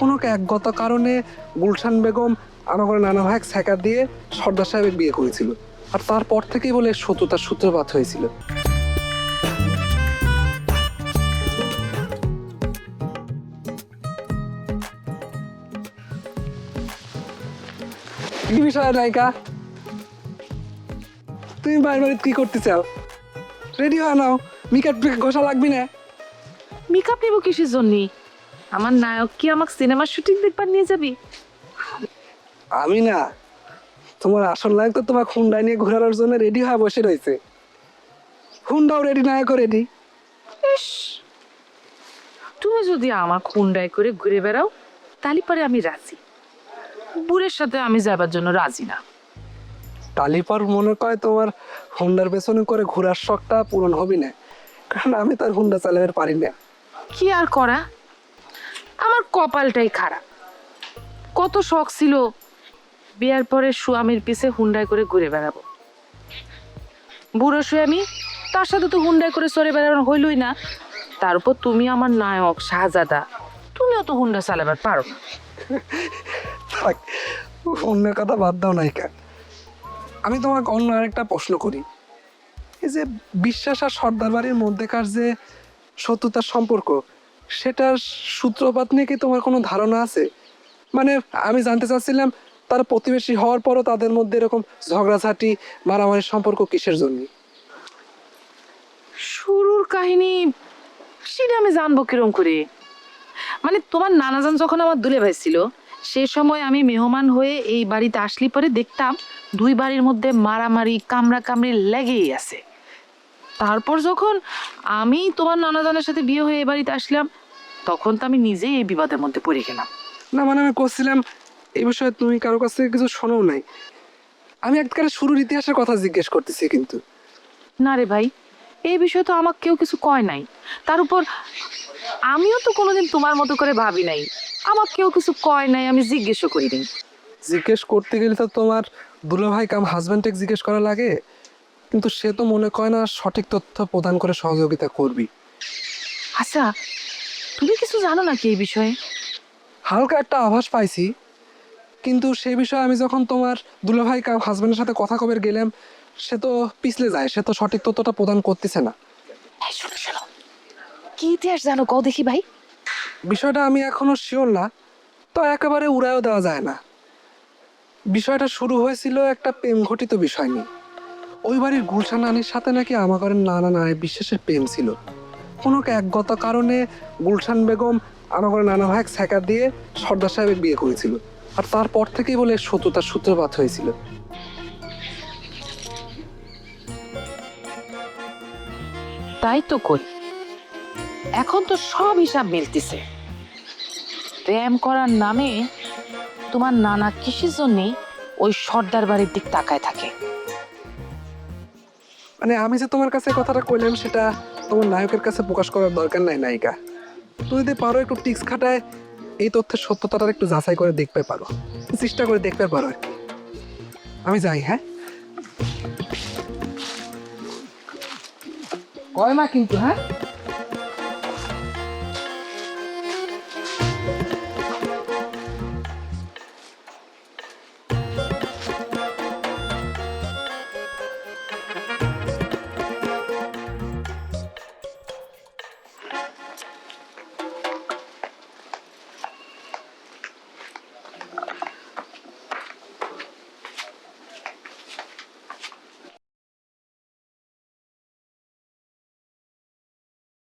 কোনো এক একগত কারণে গুলশান বেগম আমার নানা ভাইকে ছ্যাঁকা দিয়ে সর্দার সাহেবের বিয়ে করেছিল, আর তারপর থেকেই বলে শত্রুতার সূত্রপাত হয়েছিল। কি বিষয় নায়িকা, তুমি বাড়ি কি করতে চাও? রেডি হয়ে নাও, মেকআপ ঘষা লাগবে না। মেকআপ নেবো কিসের জন্য? আমার নায়ক কি আমাকে সিনেমার শুটিং দেখবার নিয়ে যাবি? আমি না, তোমার আসল নায়ক তো তোমার হুন্ডাই নিয়ে ঘোরানোর জন্য রেডি হয়ে বসে রয়েছে। হুন্ডাও রেডি, নায়কও রেডি। ইস, তুমি যদি আমার খুন্ডায় করে ঘুরে বেড়াও তাহলে পরে আমি রাজি। বুড়ের সাথে আমি যাবার জন্য রাজি না। তালিপর মনে করে তোমার হুন্ডার পেছনে করে ঘোরার শখটা পূরণ হবে না, কারণ আমি তার হুন্ডা চালাতে পারি না। কি আর করা, আমার কপালটাই খারাপ। কত শখ ছিল বিয়ার পরে স্বামীর পিছে হুন্ডায় করে ঘুরে বেড়াবো। বুড়ো স্বামী, তার সাথে তো হুন্ডায় করে চড়ে বেড়ানো হইলই না। তার উপর তুমি আমার নায়ক শাহজাদা, তুমিও তো হুন্ডা চালাবার পারো না। থাক, হুন্ডার কথা বাদ দাও নায়িকা। আমি তোমাকে অন্য আরেকটা প্রশ্ন করি। এই যে বিশ্বাস আর সর্দার বাড়ির মধ্যেকার যে শত্রুতার সম্পর্ক, সেটার সূত্রপাত নিয়ে কি তোমার কোনো ধারণা আছে? মানে আমি জানতে চাচ্ছিলাম, তারা প্রতিবেশী হওয়ার পরও তাদের মধ্যে এরকম ঝগড়াঝাঁটি মারামারির সম্পর্ক কিসের জন্য? শুরুর কাহিনী সেটা আমি জানবো কিরম করে? মানে তোমার নানাজান যখন আমার দুলে ভাই ছিল, সে সময় আমি মেহমান হয়ে এই বাড়িতে আসলি পরে দেখতাম দুই বাড়ির মধ্যে মারামারি কামড়া কামড়ি লেগেই আছে। তারপর যখন আমি তোমার নানাজানের সাথে বিয়ে হয়ে এই বাড়িতে আসলাম, তখন তো আমি নিজেই এই বিবাদের মধ্যে পড়ে গেলাম। না মানে আমি করছিলাম এই বিষয়ে তুমি কারো কাছ থেকে কিছু শোনো নাই। আমি একবারে শুরুর ইতিহাসের কথা জিজ্ঞেস করতেছি কিন্তু। না রে ভাই, এই বিষয়ে তো আমাকে কেউ কিছু কয় নাই। তার উপর আমিও তো কোনোদিন তোমার মতো করে ভাবি নাই, আমাকে কেউ কিছু কয় নাই, আমি জিজ্ঞেসও করিনি। জিজ্ঞেস করতে গেলে তো তোমার দুলাভাই কাম হাজব্যান্ডকে জিজ্ঞেস করা লাগে, কিন্তু সে তো মনে করে না সঠিক তথ্য প্রদান করে সহযোগিতা করবি। আচ্ছা, তুমি কিছু জানো নাকি এই বিষয়ে? হালকা একটা আভাস পাইছি, কিন্তু সেই বিষয়ে আমি যখন তোমার দুলাভাই কাম হাজব্যান্ডের সাথে কথা কবে গেলাম, সে তো পিছলে যায়, সে তো সঠিক তথ্যটা প্রদান করতেছে না। এই শোনো শোনো, কি ইতিহাস জানো কও দেখি ভাই। বিষয়টা আমি এখনো শিওর না, তো একেবারে উড়ায়ও দেওয়া যায় না। বিষয়টা শুরু হয়েছিল একটা প্রেম ঘটিত বিষয় নিয়ে। ওই বাড়ির গুলশান রানীর সাথে নাকি আমার ঘরের নানা নারী বিশ্বাসের প্রেম ছিল। কোনো এক একগত কারণে গুলশান বেগম আমার ঘরের নানা ভাইকে ছ্যাঁকা দিয়ে সর্দার সাহেবের বিয়ে করেছিল, আর তারপর থেকেই বলে শত্রুতার সূত্রপাত হয়েছিল। তাই তো কই, এখন তো সব হিসাব মিলতেছে। প্রেম করার নামে তোমার নানা কিসের জন্যে ওই সর্দার বাড়ির দিক তাকায় থাকে। মানে আমি যে তোমার কাছে কথাটা কইলাম সেটা তোমার নায়কের কাছে প্রকাশ করার দরকার নাই নায়িকা। তুমি যদি পারো একটু টিক্স খাটায় এই তথ্যের সত্যতাটা একটু যাচাই করে দেখতে পারো, চেষ্টা করে দেখতে পারো আর কি। আমি যাই, হ্যাঁ? কয় মা কিন্তু, হ্যাঁ